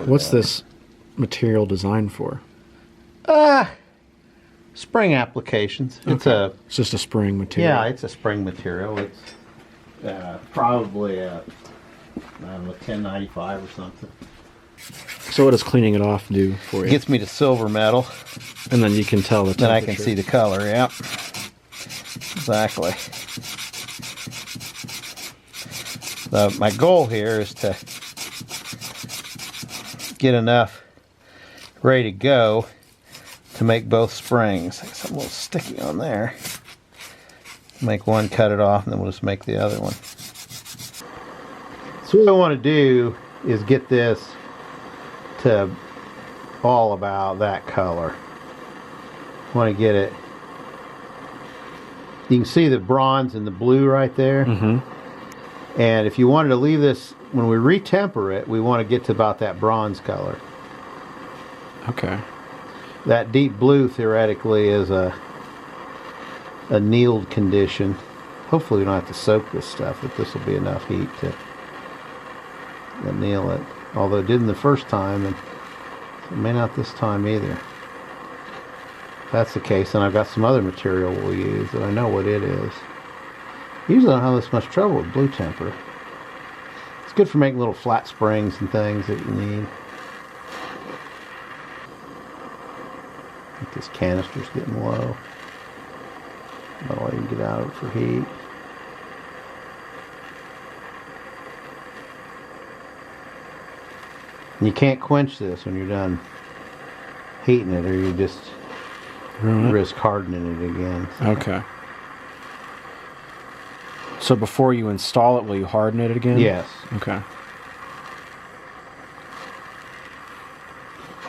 What's this material designed for? Spring applications. It's just a spring material. Yeah, it's a spring material. It's probably a, I don't know, 1095 or something. So what does cleaning it off do for you? It gets me to silver metal. And then you can tell the temperature. Then I can see the color, yeah. Exactly. So my goal here is to get enough ready to go to make both springs. It's a little sticky on there. Make one, cut it off, and then we'll just make the other one. So what I want to do is get this to all about that color. I want to get it. You can see the bronze and the blue right there. Mm-hmm. And if you wanted to leave this, when we retemper it, we want to get to about that bronze color. Okay. That deep blue theoretically is a annealed condition. Hopefully we don't have to soak this stuff, but this will be enough heat to anneal it. Although it didn't the first time, and it may not this time either. If that's the case, then I've got some other material we'll use that I know what it is. Usually I don't have this much trouble with blue temper. It's good for making little flat springs and things that you need. I think this canister's getting low. About all you can get out of it for heat. And you can't quench this when you're done heating it, or you just risk hardening it again. So. Okay. So before you install it, will you harden it again? Yes. Okay.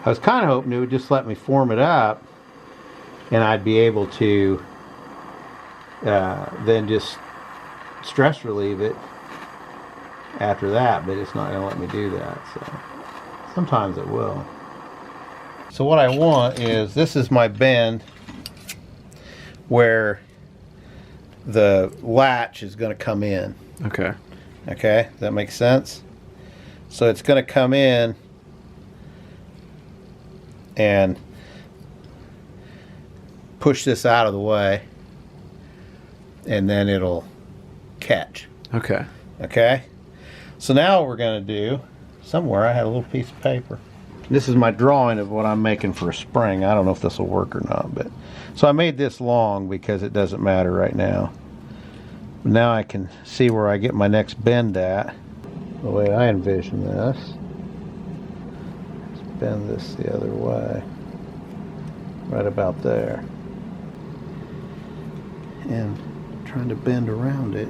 I was kind of hoping it would just let me form it up, and I'd be able to then just stress relieve it after that, but it's not going to let me do that. So sometimes it will. So what I want is, this is my bend where the latch is going to come in. Okay. Okay, does that make sense? So it's going to come in and push this out of the way, and then it'll catch. Okay. Okay? So now what we're going to do, somewhere I had a little piece of paper. This is my drawing of what I'm making for a spring. I don't know if this will work or not, but so I made this long because it doesn't matter right now. But now I can see where I get my next bend at. The way I envision this. Let's bend this the other way. Right about there. And trying to bend around it.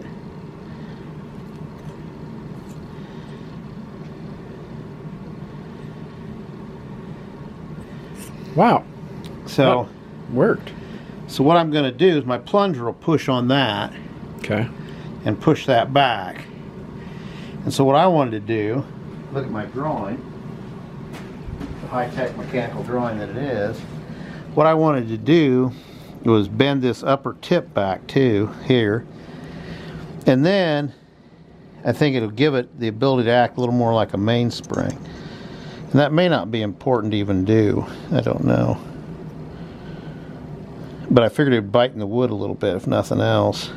Wow. So that worked. So what I'm going to do is my plunger will push on that. Okay. And push that back. And so what I wanted to do, look at my drawing, the high-tech mechanical drawing that it is. What I wanted to do was bend this upper tip back too, here. And then I think it'll give it the ability to act a little more like a mainspring. And that may not be important to even do. I don't know. But I figured it'd bite in the wood a little bit, if nothing else.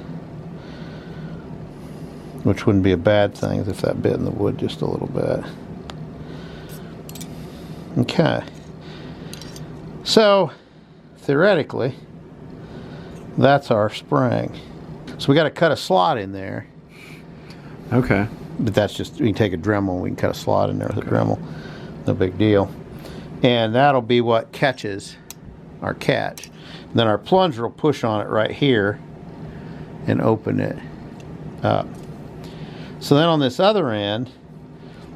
Which wouldn't be a bad thing if that bit in the wood just a little bit. Okay. So, theoretically, that's our spring. So we got to cut a slot in there. Okay. But that's just, we can take a Dremel, we can cut a slot in there with a Dremel. No big deal. And that'll be what catches our catch. And then our plunger will push on it right here and open it up. So then on this other end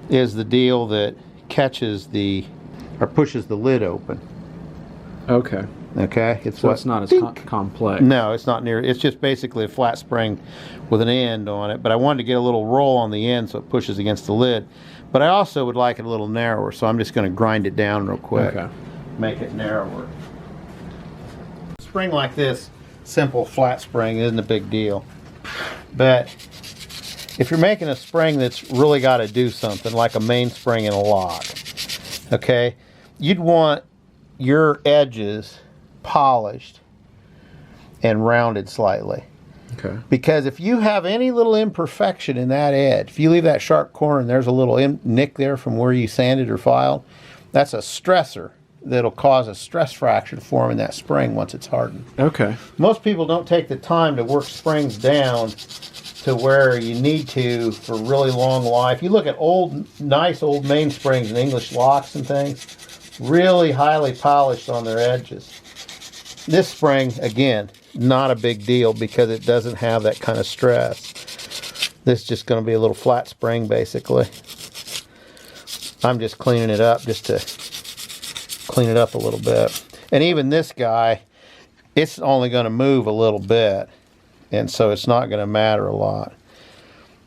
is the deal that catches the, or pushes the lid open. Okay. Okay? So it's not as complex. No, it's not near. It's just basically a flat spring with an end on it. But I wanted to get a little roll on the end so it pushes against the lid. But I also would like it a little narrower, so I'm just going to grind it down real quick. Okay. Make it narrower. A spring like this, simple flat spring, isn't a big deal. But if you're making a spring that's really got to do something, like a mainspring in a lock, Okay, you'd want your edges polished and rounded slightly. Okay. Because if you have any little imperfection in that edge, if you leave that sharp corner and there's a little nick there from where you sanded or filed, that's a stressor that'll cause a stress fracture to form in that spring once it's hardened. Okay. Most people don't take the time to work springs down to where you need to for really long life. You look at nice old mainsprings and English locks and things, really highly polished on their edges. This spring, again, not a big deal because it doesn't have that kind of stress. This is just going to be a little flat spring, basically. I'm just cleaning it up just to clean it up a little bit. And even this guy, it's only going to move a little bit, and so it's not going to matter a lot.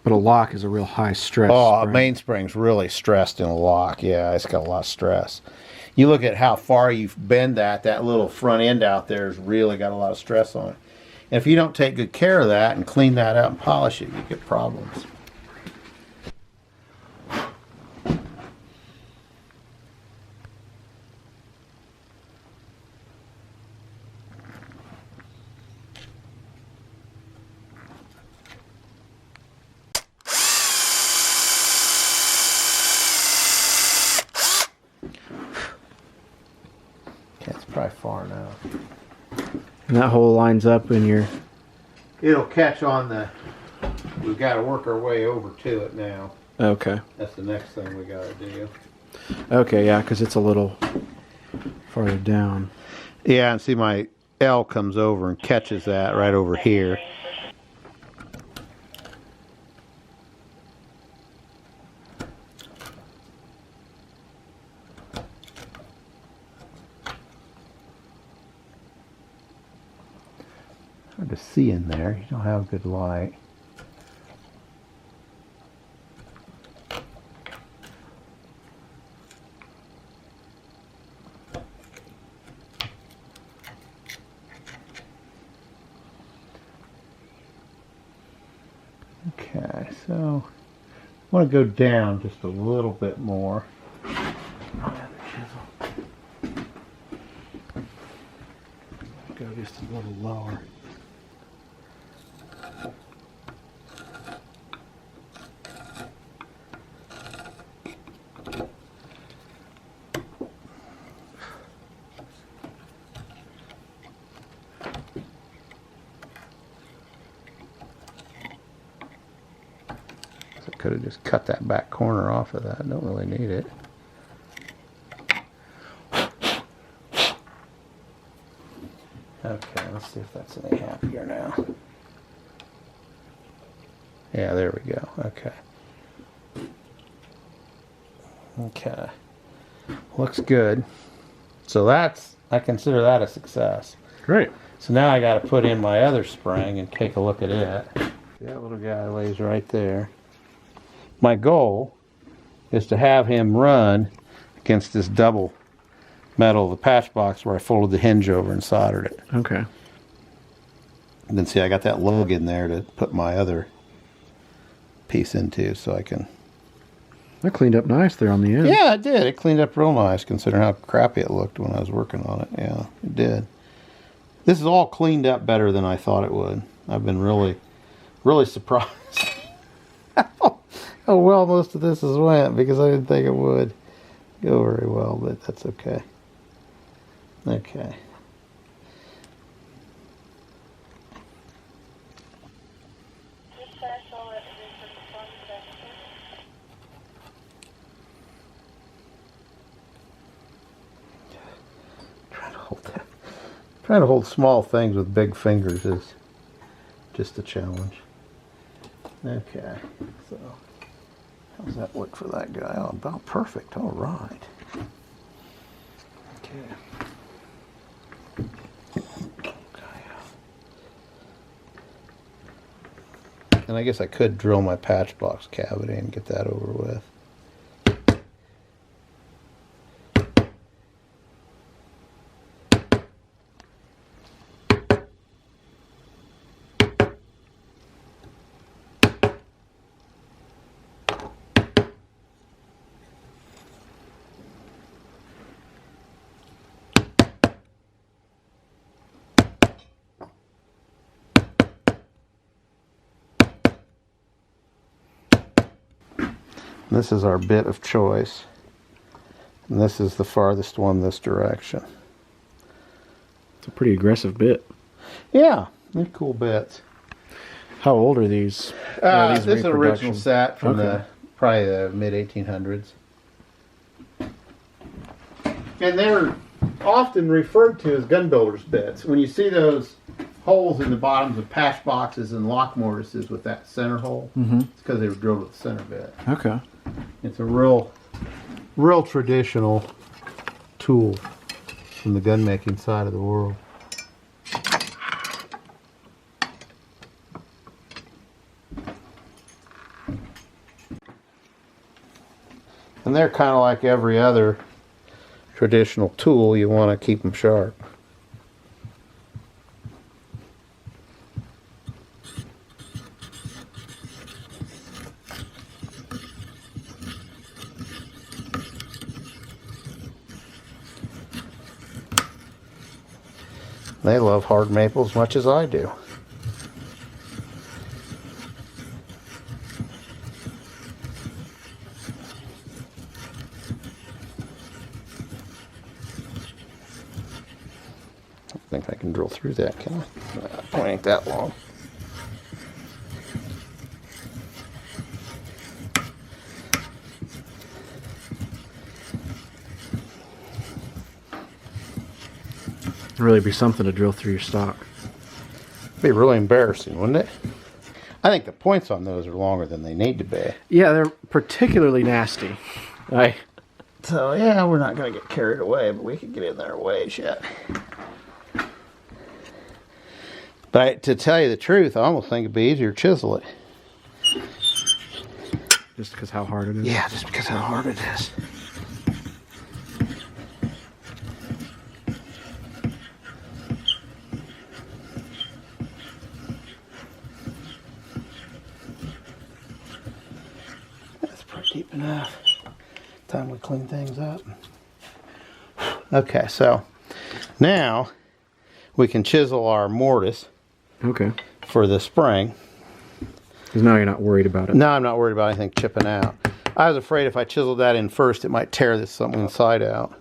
But a lock is a real high stress. Oh, spring. a mainspring's really stressed in a lock. Yeah, it's got a lot of stress. You look at how far you bend that little front end out there has really got a lot of stress on it. And if you don't take good care of that and clean that up and polish it, you get problems. That's probably far enough. And that hole lines up in your... It'll catch on the... We've got to work our way over to it now. Okay. That's the next thing we got to do. Okay, yeah, because it's a little farther down. Yeah, and see my L comes over and catches that right over here. Hard to see in there. You don't have a good light. Okay, so I want to go down just a little bit more. Go just a little lower. Could have just cut that back corner off of that. Don't really need it. Okay, let's see if that's any happier now. Yeah, there we go. Okay. Okay. Looks good. So I consider that a success. Great. So now I got to put in my other spring and take a look at it. That little guy lays right there. My goal is to have him run against this double metal of the patch box where I folded the hinge over and soldered it. Okay. And then see, I got that lug in there to put my other piece into so I can... That cleaned up nice there on the end. Yeah, it did. It cleaned up real nice considering how crappy it looked when I was working on it. Yeah, it did. This is all cleaned up better than I thought it would. I've been really, really surprised. How well most of this has went because I didn't think it would go very well, but that's okay. Okay. Trying to hold small things with big fingers is just a challenge. Okay, so how's that look for that guy? Oh, about perfect. All right. Okay. And I guess I could drill my patch box cavity and get that over with. This is our bit of choice. And this is the farthest one this direction. It's a pretty aggressive bit. Yeah, they're cool bits. How old are these? This is an original set from Okay. probably the mid-1800s. And they're often referred to as gun builders bits. When you see those holes in the bottoms of patch boxes and lock mortises with that center hole, it's because they were drilled with the center bit. Okay. It's a real traditional tool from the gun making side of the world. And they're kind of like every other traditional tool. You want to keep them sharp. They love hard maple as much as I do. I think I can drill through that, can I? Point ain't that long. It'd really be something to drill through your stock. Be really embarrassing, wouldn't it? I think the points on those are longer than they need to be. Yeah, they're particularly nasty. So yeah, we're not going to get carried away, but we could get in there ways yet. But to tell you the truth, I almost think it'd be easier to chisel it. Just because how hard it is? Yeah, just because how hard it is. That's pretty deep enough. Time we clean things up. Okay, so now we can chisel our mortise Okay. for the spring. Because now you're not worried about it. No, I'm not worried about anything chipping out. I was afraid if I chiseled that in first, it might tear this something inside out.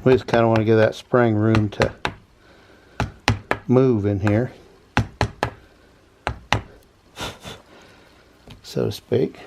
We just kind of want to give that spring room to move in here, so to speak.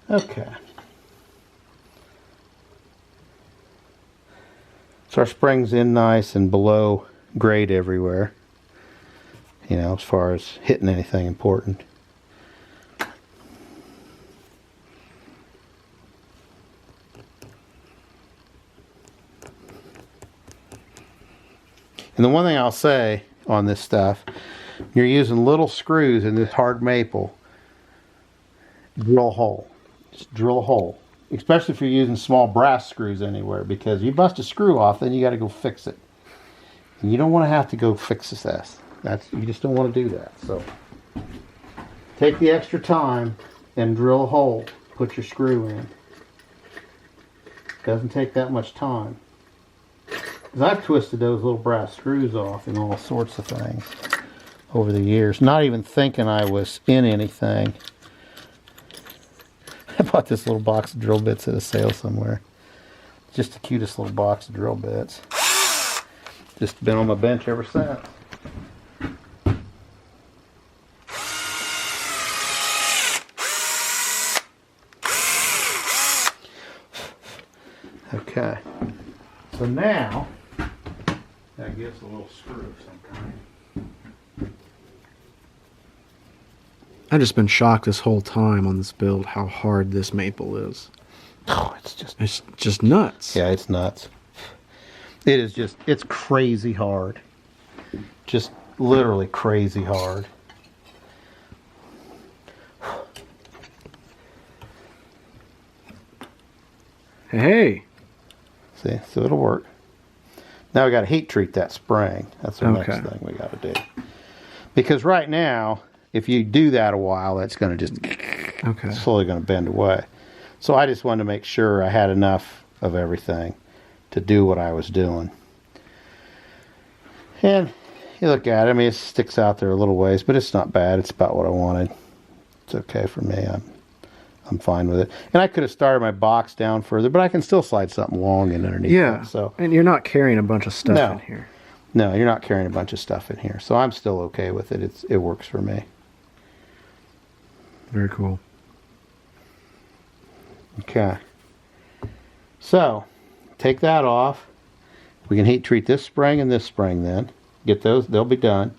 Okay. So our spring's in nice and below grade everywhere. You know, as far as hitting anything important. And the one thing I'll say on this stuff, you're using little screws in this hard maple, drill a hole. Just drill a hole, especially if you're using small brass screws anywhere, because you bust a screw off, then you got to go fix it. And you don't want to have to go fix this. You just don't want to do that. So take the extra time and drill a hole. Put your screw in. Doesn't take that much time. Because I've twisted those little brass screws off in all sorts of things over the years, not even thinking I was in anything. I bought this little box of drill bits at a sale somewhere. Just the cutest little box of drill bits. Just been on my bench ever since. Okay. So now, that gives a little screw of some kind. I've just been shocked this whole time on this build how hard this maple is. Oh, it's just nuts. Yeah, it's nuts. It is just, it's crazy hard. Just literally crazy hard. Hey. See, so it'll work. Now we got to heat treat that spring. That's the next Okay. thing we got to do. Because right now, if you do that a while, that's going to just slowly going to bend away. So I just wanted to make sure I had enough of everything to do what I was doing. And you look at it, I mean, it sticks out there a little ways, but it's not bad. It's about what I wanted. It's okay for me. I'm fine with it. And I could have started my box down further, but I can still slide something long in underneath. Yeah. It, so. And you're not carrying a bunch of stuff in here. No, you're not carrying a bunch of stuff in here. So I'm still okay with it. It works for me. Very cool. Okay. So, take that off. We can heat treat this spring and this spring then. Get those, they'll be done.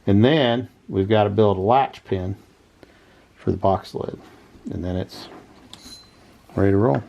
And then we've got to build a latch pin for the box lid. And then it's ready to roll.